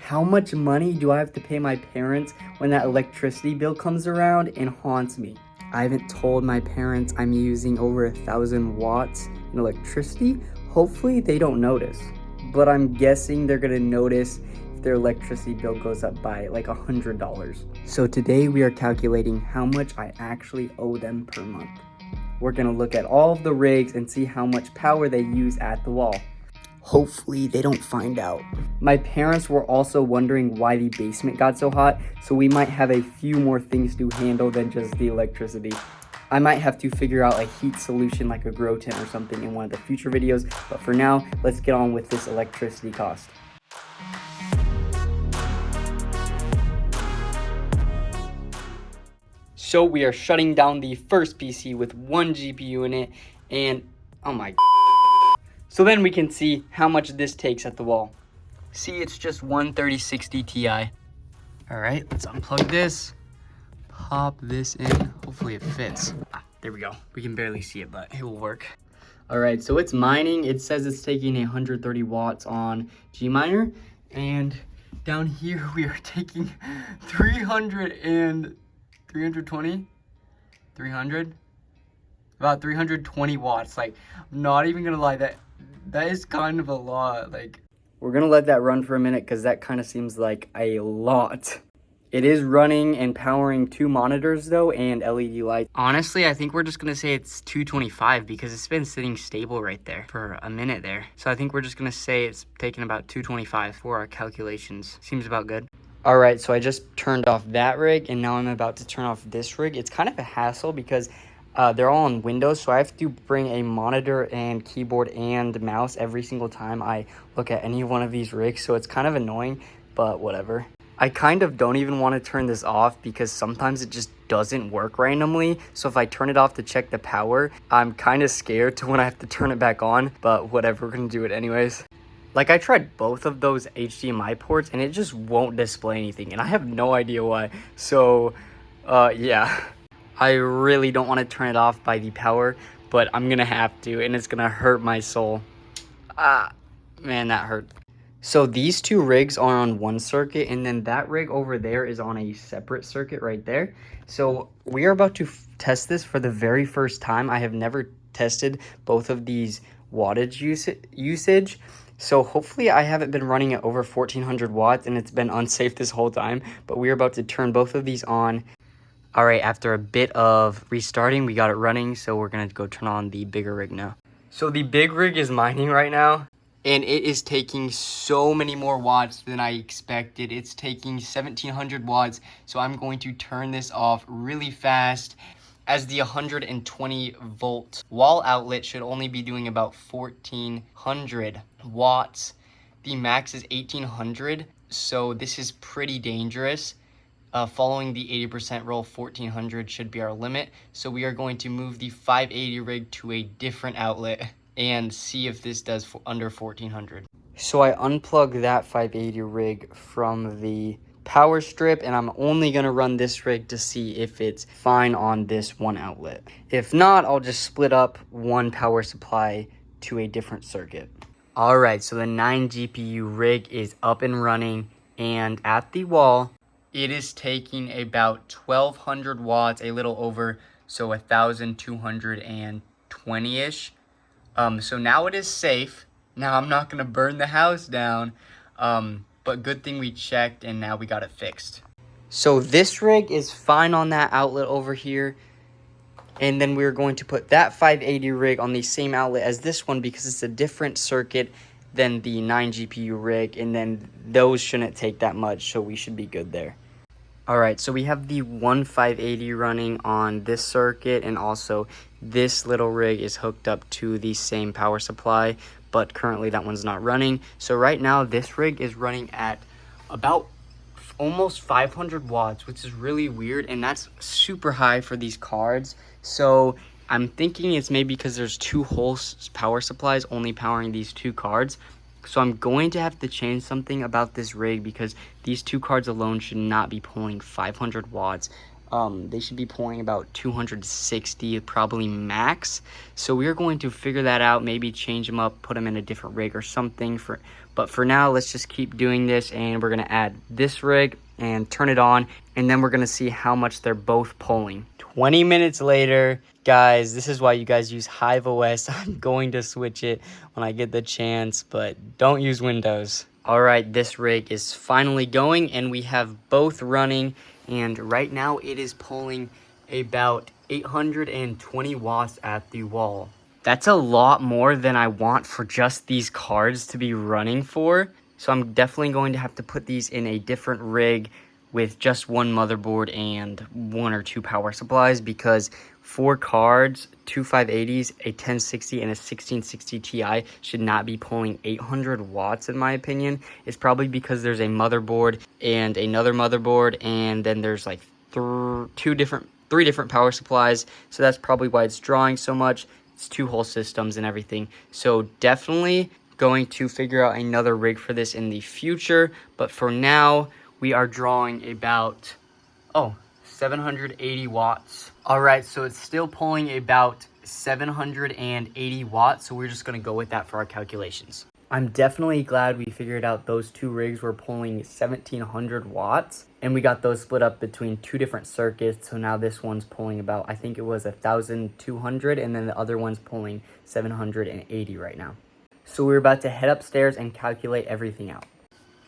How much money do I have to pay my parents when that electricity bill comes around and haunts me? I haven't told my parents I'm using over 1,000 watts in electricity. Hopefully they don't notice, but I'm guessing they're gonna notice if their electricity bill goes up by like $100. So today we are calculating how much I actually owe them per month. We're gonna look at all of the rigs and see how much power they use at the wall. Hopefully they don't find out. My parents were also wondering why the basement got so hot, so we might have a few more things to handle than just the electricity. I might have to figure out a heat solution like a grow tent or something in one of the future videos, but for now, let's get on with this electricity cost. So we are shutting down the first PC with 1 GPU in it, and oh my god. So then we can see how much this takes at the wall. See, it's just one 3060 Ti. All right, let's unplug this, pop this in. Hopefully it fits. There we go. We can barely see it, but it will work. All right, so it's mining. It says it's taking 130 watts on Gminer. And down here we are taking 300, about 320 watts. Like, I'm not even gonna lie, that is kind of a lot. Like, we're gonna let that run for a minute because that kind of seems like a lot. It is running and powering 2 monitors though and LED lights. Honestly, I think we're just gonna say it's 225 because it's been sitting stable right there for a minute there. So I think we're just gonna say it's taking about 225 for our calculations. Seems about good. All right, so I just turned off that rig and now I'm about to turn off this rig. It's kind of a hassle because they're all on Windows, so I have to bring a monitor and keyboard and mouse every single time I look at any one of these rigs, so it's kind of annoying, but whatever. I kind of don't even want to turn this off because sometimes it just doesn't work randomly, so if I turn it off to check the power, I'm kind of scared to when I have to turn it back on, but whatever, we're gonna do it anyways. Like, I tried both of those HDMI ports and it just won't display anything, and I have no idea why, so yeah. I really don't want to turn it off by the power, but I'm gonna have to, and it's gonna hurt my soul. Man, that hurt. So these 2 rigs are on one circuit, and then that rig over there is on a separate circuit right there. So we are about to test this for the very first time. I have never tested both of these wattage usage. So hopefully I haven't been running at over 1400 watts and it's been unsafe this whole time, but we are about to turn both of these on. All right, after a bit of restarting, we got it running, so we're gonna go turn on the bigger rig now. So the big rig is mining right now, and it is taking so many more watts than I expected. It's taking 1700 watts, so I'm going to turn this off really fast, as the 120 volt wall outlet should only be doing about 1400 watts. The max is 1800, so this is pretty dangerous. Following the 80% rule, 1400 should be our limit. So we are going to move the 580 rig to a different outlet and see if this does under 1400. So I unplug that 580 rig from the power strip, and I'm only gonna run this rig to see if it's fine on this one outlet. If not, I'll just split up one power supply to a different circuit. All right, so the 9 GPU rig is up and running, and at the wall, it is taking about 1200 watts, a little over, so 1220-ish. So now it is safe. Now I'm not gonna burn the house down, but good thing we checked and now we got it fixed. So this rig is fine on that outlet over here. And then we're going to put that 580 rig on the same outlet as this one because it's a different circuit than the 9 GPU rig, and then those shouldn't take that much, so we should be good there. All right, so we have the 580 running on this circuit, and also this little rig is hooked up to the same power supply, but currently that one's not running. So right now this rig is running at about almost 500 watts, which is really weird, and that's super high for these cards. So I'm thinking it's maybe because there's 2 whole power supplies only powering these 2 cards. So I'm going to have to change something about this rig because these 2 cards alone should not be pulling 500 watts. They should be pulling about 260, probably max. So we are going to figure that out, maybe change them up, put them in a different rig or something. But for now, let's just keep doing this, and we're gonna add this rig and turn it on, and then we're gonna see how much they're both pulling. 20 minutes later, guys, this is why you guys use Hive OS. I'm going to switch it when I get the chance, but don't use Windows. All right, this rig is finally going, and we have both running, and right now it is pulling about 820 watts at the wall. That's a lot more than I want for just these cards to be running for. So I'm definitely going to have to put these in a different rig with just one motherboard and 1 or 2 power supplies, because 4 cards, 2 580s, a 1060, and a 1660 Ti should not be pulling 800 watts in my opinion. It's probably because there's a motherboard and another motherboard, and then there's like 3 different power supplies. So that's probably why it's drawing so much. It's 2 whole systems and everything. So definitely going to figure out another rig for this in the future. But for now, we are drawing about, 780 watts. All right, so it's still pulling about 780 watts. So we're just gonna go with that for our calculations. I'm definitely glad we figured out those 2 rigs were pulling 1700 watts, and we got those split up between 2 different circuits. So now this one's pulling about, I think it was 1200, and then the other one's pulling 780 right now. So we're about to head upstairs and calculate everything out.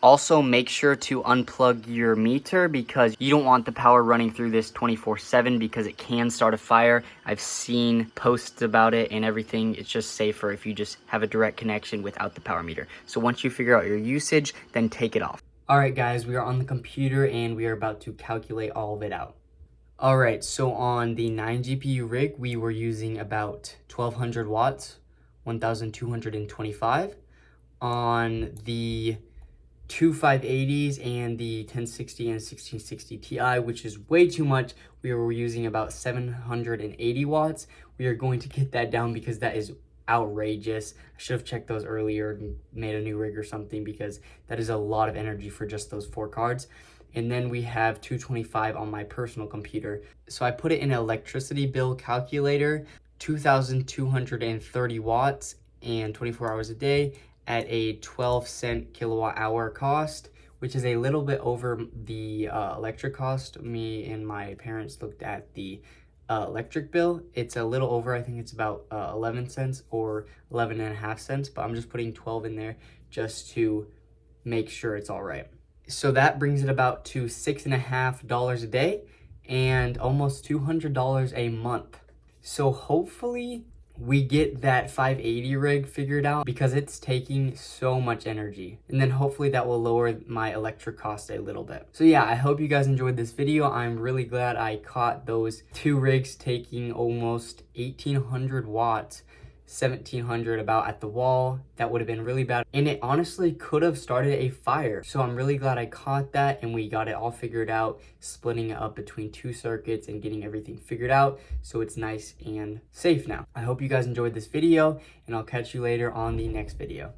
Also, make sure to unplug your meter, because you don't want the power running through this 24/7 because it can start a fire. I've seen posts about it and everything. It's just safer if you just have a direct connection without the power meter. So once you figure out your usage, then take it off. All right, guys, we are on the computer and we are about to calculate all of it out. All right, so on the 9 GPU rig, we were using about 1200 watts, 1225. On the 2 580s and the 1060 and 1660 Ti, which is way too much, we were using about 780 watts. We are going to get that down because that is outrageous. I should have checked those earlier and made a new rig or something, because that is a lot of energy for just those 4 cards. And then we have 225 on my personal computer. So I put it in an electricity bill calculator, 2,230 watts and 24 hours a day, at a 12-cent kilowatt hour cost, which is a little bit over the electric cost. Me and my parents looked at the electric bill. It's a little over, I think it's about 11 cents or 11.5 cents, but I'm just putting 12 in there just to make sure it's all right. So that brings it about to $6.50 a day and almost $200 a month. So hopefully we get that 580 rig figured out, because it's taking so much energy. And then hopefully that will lower my electric cost a little bit. So yeah, I hope you guys enjoyed this video. I'm really glad I caught those 2 rigs taking almost 1800 watts, 1700 about at the wall. That would have been really bad, and it honestly could have started a fire. So I'm really glad I caught that and we got it all figured out, splitting it up between 2 circuits and getting everything figured out so it's nice and safe now. I hope you guys enjoyed this video, and I'll catch you later on the next video.